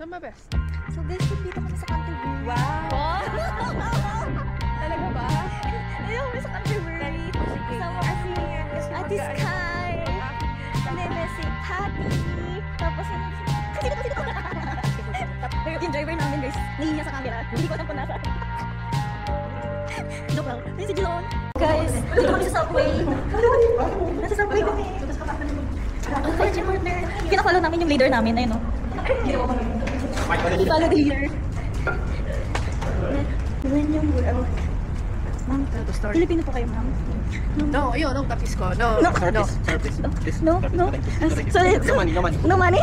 Saan ba best? So guys, dito kami sa Canterbury. Wow! Talaga ba? Ayun, kami sa Canterbury. Kasama ko si Ate Sky. Nene si Patty. Tapos yung driver namin guys, nahihiya sa camera. Hindi ko alam kung nasa. Joke lang. Ayun si Jilon. Guys, dito kami sa subway. Nasa subway kami. Ang partner. Pinafollow namin yung leader namin. Ayun o. Follow the leader. Gawin yung world. Ma'am, Filipino po kayo, ma'am? No, ayun, no, tapis ko. No. Sorry. No money?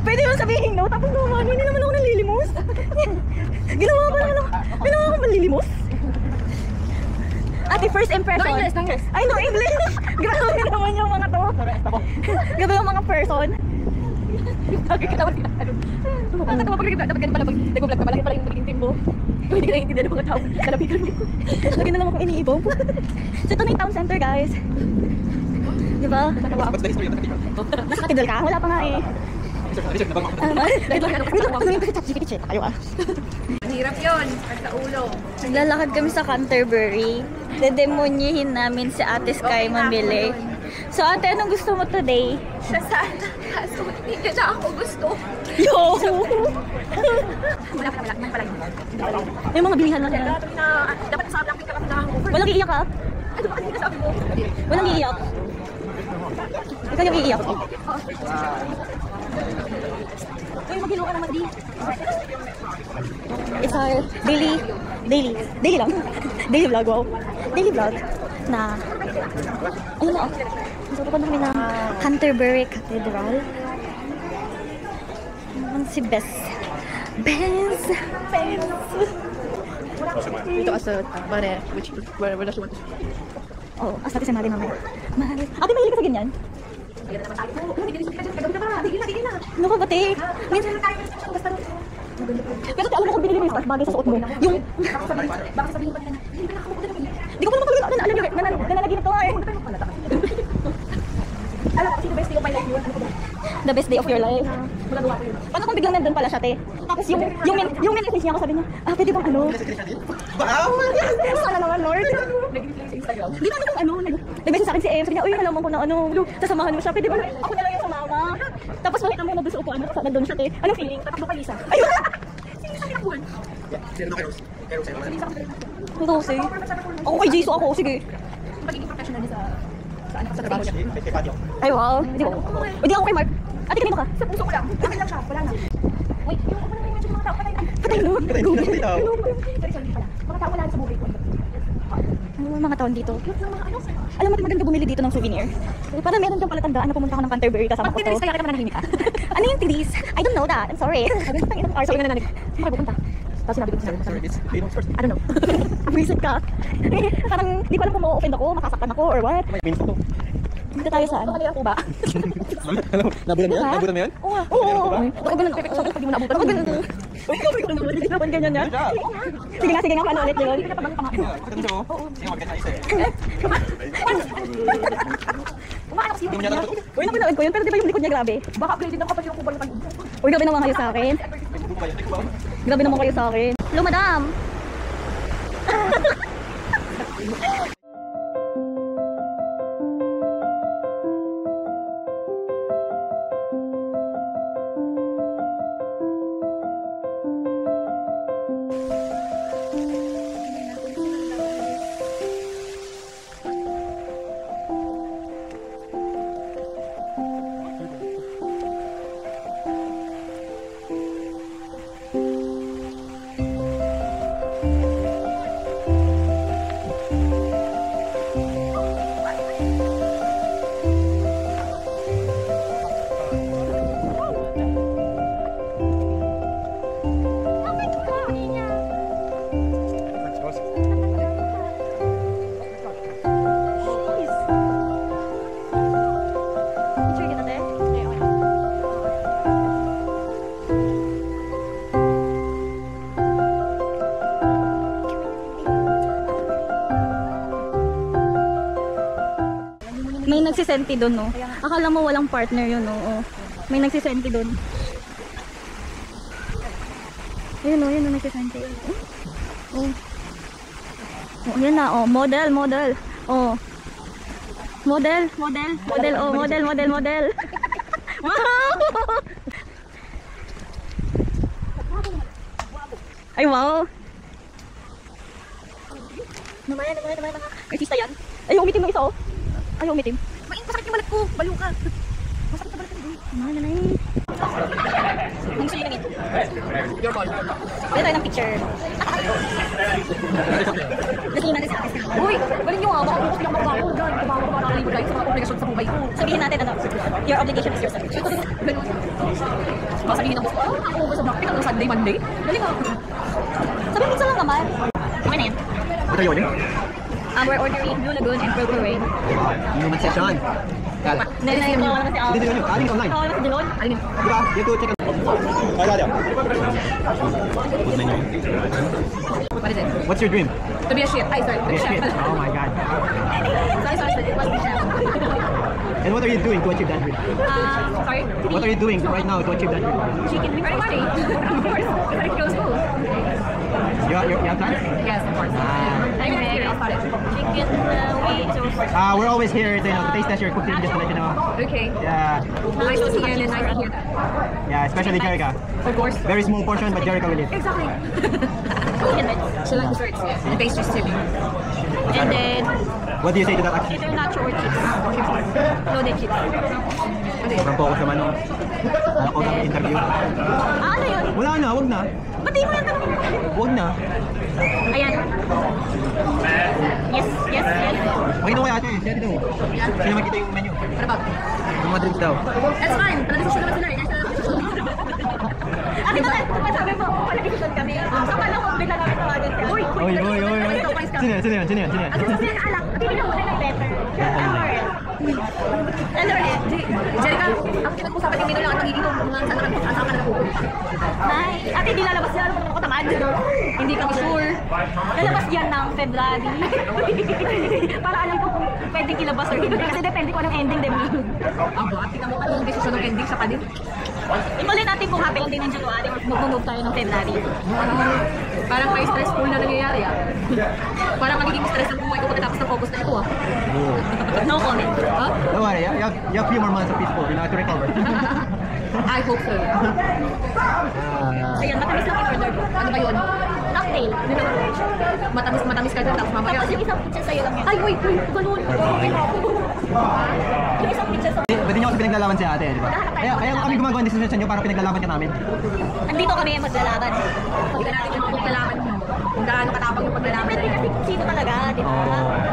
Pwede mo sabihin no, tapos no money. Hindi naman ako nalilimos. Ginawa ko manlilimos. Ate, first impression. No English. Ay, no English. Grabe naman yung mga to. Grabe yung mga person. Nakakatawa pag dapat pala pag nag-vlog ka, malaki pala yung magiging team mo. Hindi ka naiintindihan ng mga tao. Kalapitan mo. Lagi na lang akong iniibog. So ito na yung town center, guys. Diba? Nasa katedral ka? Wala pa nga eh. Ang hirap yun. At sa ulo. Naglalakad kami sa Canterbury. Dedemonyihin namin si Ate Sky mamili. So ate, anong gusto mo today? Sa sana. So, hindi na ako gusto. Yo! Wala pala yun. May mga bilihan lang yan. Dapat sa black ka lang na hangover. Walang iiyak ha? Ano ba hindi nasabi mo? Walang iiyak. Ikaw yung iiyak. Uy, maghilo ka naman di. It's our daily lang. Daily vlog, wow. Daily vlog na, ayun na, so pupunta kami ng Canterbury Cathedral. Si Bess. Dito ka sa Mare, where does she want to? Oh, asabi sa Mare mamaya. Mare. Ate, mahilig ka sa ganyan? Hindi naman tayo. Hindi na. Ano ka ba, te? Minsan pero alam mo kung binili mo yung bagay sa suot mo. Yung... Baka sabihin pa na, hindi na ako magdala. Di ko pa naman pag alam nyo, nananaginip ko nga eh. Alam ko, the best day of my life yun. The best day of your life. Magagawa ko yun. Paano kung biglang nandun pala siya, te? Tapos yung message niya ako, sabi niya, pwede bang ano? Sana naman, Lord. Nag-reply sa Instagram. Di ba kung ano, nag-message sa akin si Em, sabi niya, uy, nalaman ko na ano, sasamahan mo siya, pwede ba? Ako na lang yung sumama. Tapos makita mo na doon sa upuan, nandun siya, te. Anong feeling? Tatakbo ka, Lisa. Ayun! Sino sa pinakbuhan? Rose. Ako kay Jisoo ako, sige. Magiging professional niya sa trabaho niya. Ay, wow. Hindi ako kay Mark. Ate, kanino ka? Sa puso ko lang. Akin lang siya. Wala na. Wait, yung ako na yung mga tao. Patay no? Sorry, pala. Mga tao wala sa buhay ko. Ano mga taon dito? Alam mo, maganda bumili dito ng souvenir. Parang meron dyan pala tandaan na pumunta ako ng Canterbury kasama ko to. Pag-tiris kaya kita mananahimik ka. Ano yung tilis? I don't know that. I'm sorry. Sabi nga nananahimik. Saan ka pupunta? Tapos sinabi ko sa I don't know. Visit ka. Parang di ko alam kung ma-offend ako, makasaktan ako, or what. Dito tayo saan? Ano po ba? Nabutan mo yan? Nabutan mo yan? Oo. Ako ganun. Sabi ko pag di mo naabutan. Ako ganun. Uy, ikaw naman. Hindi naman ganyan yan. Sige nga. Paano ulit yun? Uy, napanood ko yun. Pero di ba yung likod niya grabe? Baka upgraded ako kapag yung kubal ng Uy, grabe naman kayo sa akin. Grabe naman kayo sa akin. Hello, madam! May nagsisenti doon, no? Akala mo walang partner yun, no? Oh. May nagsisenti doon. Yun o, nagkasante. Oh. Oh, yan na, oh. Model. Oh. Model. Oh, model. Wow! Ay, wow! Namaya. Artista yan. Ay, umitim ng isa, oh. Ay, umitim. Masakit yung balat ko. Baliw ka. Masakit na balat ko. Nanay. Ang sulit ito. Dito tayo ng picture. Lagyan natin sa akin. Uy, galing nyo nga. Baka bukas lang magbago. Kumawa ko para nakalimutan sa mga obligasyon sa buhay ko. Sabihin natin, ano, your obligation is your service. Ganun. Baka sabihin ng boss ko, ako ba sa Blackpink hanggang Sunday, Monday? Galing nga. Sabihin pizza lang naman. Okay na yan. Ito yun eh. We're ordering Blue Lagoon and Purple Rain. Human session. Kala. Nilay ko naman si Al. Dito yun. Aling online. Ako naman si Delon. Alin yun? Diba? You go check it. Ay, dali. What is it? What's your dream? To be a chef. Ay, sorry. To be a chef. Oh my god. Sorry. What's the chef? And what are you doing to achieve that dream? Sorry? What are you doing right now to achieve that dream? Chicken wing roasting. Of course. If I go to school. You have plans? Yes, of course. I'm very excited. Chicken wings. We're always here to, to taste test your cooking, just to let you know. Okay. Yeah. Nice to see you and nice to hear that. Yeah, especially Jerica. Of course. Very small portion, but Jerica will eat. Exactly. She likes desserts. And pastries too. And then, What do you say to that actually? either nacho or chips. Loaded chips. Sobrang focus naman, no? Anak ko ng interview. Ano yun? Wala na, wag na. Ba't di mo yan tanongin? Wag na. Ayan. Yes. Makita ko kaya ito eh. Siya dito. Sino makita yung menu? What about? Yung mga drinks daw. That's fine. Tradition naman sila eh. Ano ba? Kapag sabi mo, pala-decision kami. Kapala ko, bila namin tawagan siya. Uy! Oy. Sino yan? Ano sabi ng alak? Hindi mo na better. Ano ulit? Jerica, ang pinag-usapan yung menu lang at magiging kung saan ka na napupunta. Nay, ate, di lalabas yan. Ano ba naman ako tamad? Hindi kami sure. Lalabas yan ng February. Para alam ko kung pwedeng ilabas or hindi. Kasi depende kung anong ending, di ba? Aba, tingnan mo anong decision ng ending sa kanil. Imulit natin kung happy ending ng January or mag-move tayo ng February. Parang may stressful na nangyayari ah. Parang magiging stress ang buhay ko pagkatapos ng August na ito ah. No comment. Huh? Don't worry, you have few more months of peaceful, you know, to recover. I hope so. Ayun, matamis lang in-order ko. Ano ba yun? Cocktail. Matamis ka dyan, tapos mamaya. Tapos yung isang pizza sa'yo lang yan. Ay, wait, ganun. Yung isang pizza sa... Pwede niyo kasi pinaglalaban si ate, di ba? Kaya kami gumagawa ng decision sa inyo para pinaglalaban ka namin. Andito kami maglalaban. Tignan natin yung paglalaban mo. Kung gaano katapang yung paglalaban. Depende kasi kung sino talaga, di ba?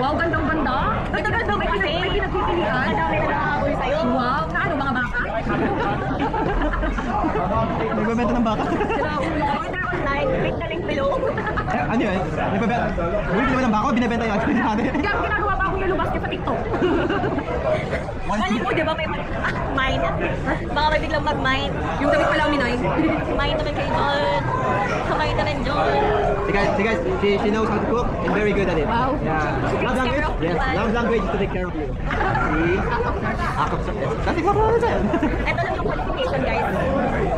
Wow, gandang-ganda. Ay, tagal daw may kasi. May pinagpipilian. Ang dami na nakahabol sa'yo. Wow, na ano, mga baka? Nagbebenta ng baka. Order online, click the link below. Ano yun? Nagbebenta. Buli naman ng baka, binibenta yung ate. Kaya ginagawa pa akong yellow basket sa TikTok. Mali mo, di ba may mine? Baka may biglang mag-mine. Yung damit pala uminay. Mine naman kayo John. Kamay naman John. See guys, she knows how to cook and very good at it. Wow. Yeah. Love language? care of you. Yes, love language is to take care of you. See? Act of service. That's exactly what I said. Ito lang yung qualification, guys.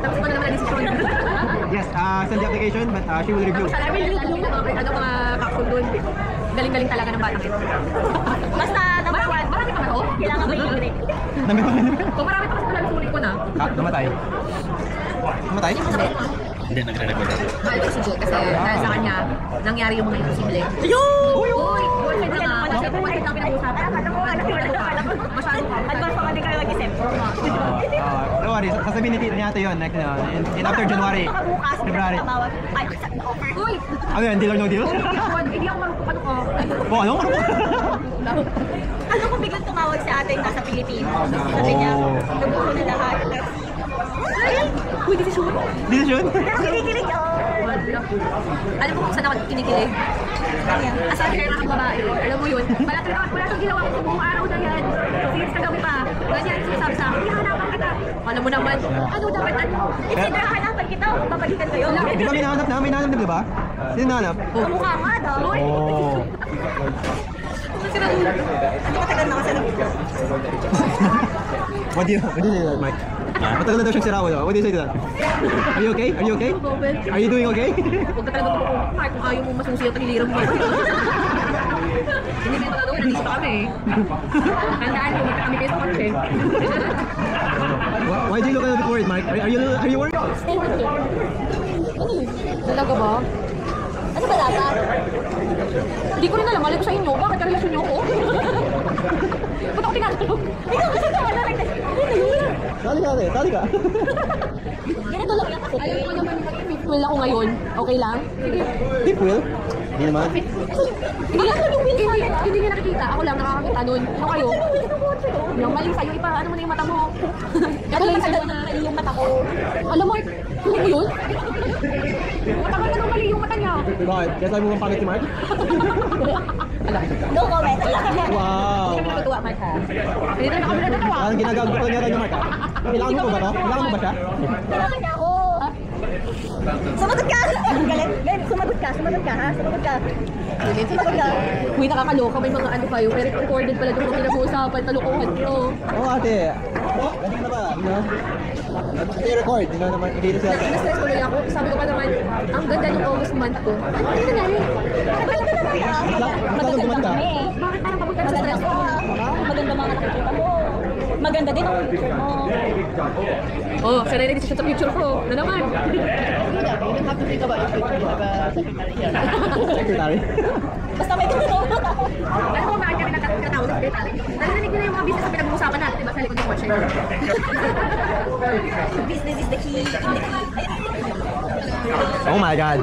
Tapos pa na naman ang desisyon. Yes, send the application, but she will review. Sana may link yung mga capsule doon. Galing-galing talaga ng batang ito. Basta, number one, Marami pa ba to? kailangan mo yung grade. Kung marami pa kasi pala nasulit ko na. Namatay. Namatay? Hindi, nagre-record. Mahal ko si Jay kasi dahil sa kanya, nangyari yung mga imposible. Ayun! Uy! Boyfriend na nga. Boyfriend lang pinag-usapan. Masyado ka. Advance pa hindi kayo mag-isip. Don't worry, sasabihin ni ate yun, like, in after January, Baka bukas, February. tumawag. Ay, sa offer. Uy! Ano yun, deal or no deal? Hindi ako marupok ano ko. Oh, ano? Ano kung biglang tumawag si ate nasa Pilipinas? Sabi niya, nabuko na lahat. Ay! Uy, desisyon. Decision? Kinikilig ako. Alam mo kung saan ako kinikilig? As a hair ng babae. Alam mo yun? Wala siyang ginawa ko sa buong araw na yan. Since kagabi pa. Ganyan, sinasabi sa akin, hihanapan kita. Alam mo naman, ano dapat ano? It's either hanapan kita o babalikan kayo. Di ba may nahanap na? May nahanap na, di ba? Sino nahanap? Kamukha nga daw. Oh. Ano matagal na kasi What do you say, Mike? Matagal na daw siyang siraw. What do you say to that? Are you okay? Are you okay? Are you doing okay? Huwag ka talaga Mark, kung ayaw mo masusi at nilirang mo. Hindi mo ito gagawin, nandito pa kami eh. Tandaan mo, magka kami kayo sa kotse. Why do you look a little bit worried, Mark? Are you worried? Stay with you. Ano yun? Talaga ba? Ano ba dapat? Hindi ko rin alam, malay ko sa inyo. Bakit karelasyon niyo ako? Ba't ako tinatanong? Ikaw, kasi ka, ano like this? Ano yun? Tali ka. Ganito lang yan kasi. Alam ko naman mag-feel ako ngayon. Okay lang? Sige. Deep will? Hindi naman. Hindi hindi niya nakikita. Ako lang nakakakita nun. Ano kayo? Yung mali sa'yo, ano mo na yung mata mo. Ano lang sa na mali yung mata ko? Alam mo, hindi mo yun? Matagal ka nung mali yung mata niya. Bakit? Kaya sabi mo bang pangit si Mark? No comment. Wow! Hindi ka natutuwa, Mark ha? Hindi na kami natutuwa. Anong ginagawa ko niya ni Mark? Kailangan mo ba to? Kailangan mo ba siya? Kailangan niya ako. Sumagot ka! Galit. Ben, sumagot ka ha. Sumagot ka. Uy, nakakaloka. May mga ano pa yung recorded pala doon kung pinag-uusapan. Talukuhan to. Oo ate. Galing na ba? Hindi record. Hindi naman. Hindi na siya. Na-stress tuloy ako. Sabi ko pa naman, ang ganda ng August month ko. Ano yung nangyari? Maganda naman ka. Bakit parang papunta sa stress ko? Maganda mga nakikita mo. Maganda din ang picture mo. Oh, sanay na siya sa picture ko. Na naman. Secretary. Basta may ganito. Alam mo, bakit kami nagkatawag ng secretary? Narinig ko na yung mga business na pinag-uusapan natin, diba? Sa likod ng kotse. Business is the key. Oh my God.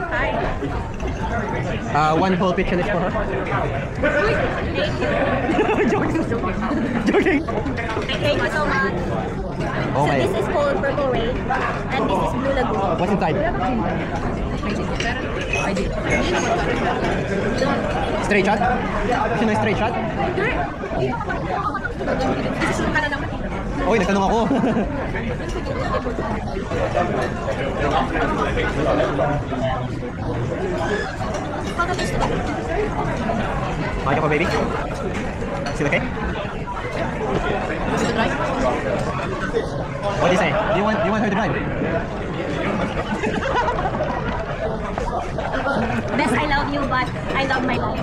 One whole picture is for her. Joking. Thank you so much. Okay. So this is called Purple Rain and this is Blue Lagoon. What's inside? Straight shot? Gusto na straight shot? Isusunod ka na naman. Oy, nagtanong ako. Makikita ko, baby? Is it okay? What do you say? Do you want her to drive? Best, I love you, but I love my life.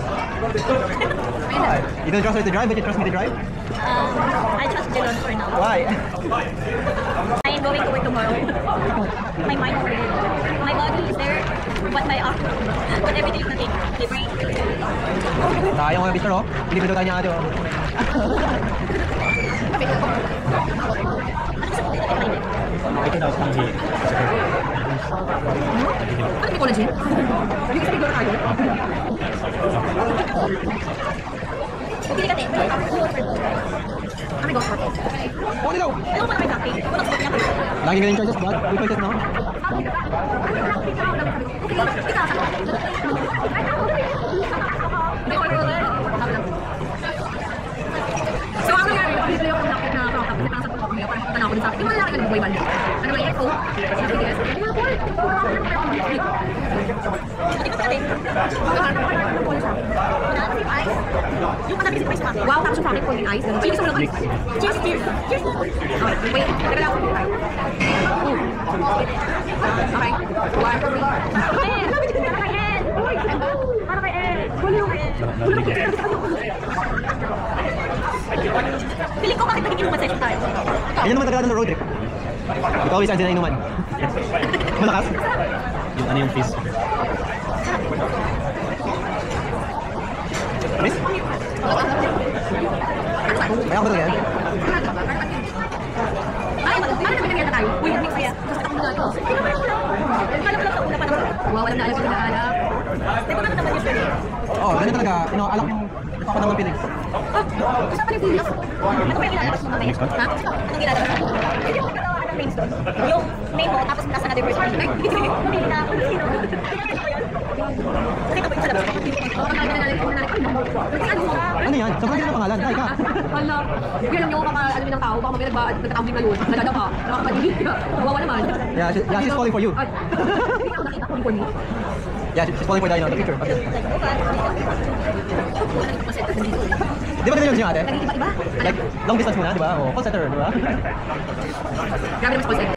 You don't trust her to drive, but you trust me to drive? I trust Jelon for now. Why? I'm going to work tomorrow. My mind is there. My body is there, but everything is nothing. My brain. Tayo mga bister, oh. Pilipin daw tayo niya ate, oh. Ito daw pang hili. Ano may collagen? Hindi ko sabi ko na tayo. Pili ka din. Kami go for it. Oh, daw! Ano pa naman yung cocktail? Unang sagot niya. Lagi galing choices, bud. Good choices, no? So, ang nangyari, dito yung nakit na tapos na sa pagkakamaya, parang tanaw ko din sa akin. Di mo lalaki ka ng buhay banda. Ano ba yung echo? CBS? Di mo na po. Yung patabi si Price Market. Wow, tapos yung frantic holding eyes. Cheers mo naman. Cheers, cheers. Cheers. Okay, wait. Teka lang. Okay. One, three. Eh, sabi ko na kay Ed. Para kay Ed. Gulo. Piling ko bakit naging inuman session tayo. Ganyan naman tagalan ng road trip. Ikaw always ansin na inuman. Malakas? Yung ano yung fish. Miss? Kaya ko ba talaga yan? Ay, paano namin nangyari tayo? Uy, mix kaya. Gusto ko muna ito. Alam ko lang sa una pa naman. Wow, walang naalam ko na alam. Di ba naman yung story? Oo, ganyan talaga. Alam ko yung nagpapanang ng feelings. Kasama pala yung Venus. Ano ba yung ilalabas mo mamaya? Ha? Anong ilalabas mo? Hindi mo magkatawa ka ng names doon. Yung name mo, tapos nasa another person. Ay, hindi. Pumili na ako. Sino? Pinagkita ko yun. Nakita ko yung sa labas. Ano yan? Sa bagay na pangalan. Ay ka. Hala. Hindi alam niyo kung ano ng tao. Baka mamaya nagtatawag din ngayon. Nalala ka. Nakakapaligid ka. Kawawa naman. Yeah, she's falling for you. Ay. Hindi ako nakita. Falling for me. Yeah, she's falling for you in the picture. Okay. Di ba ganun yun siya ate? Nag-iiba-iba. Like, long distance muna, di ba? O, call center, di ba? Grabe naman sa call center.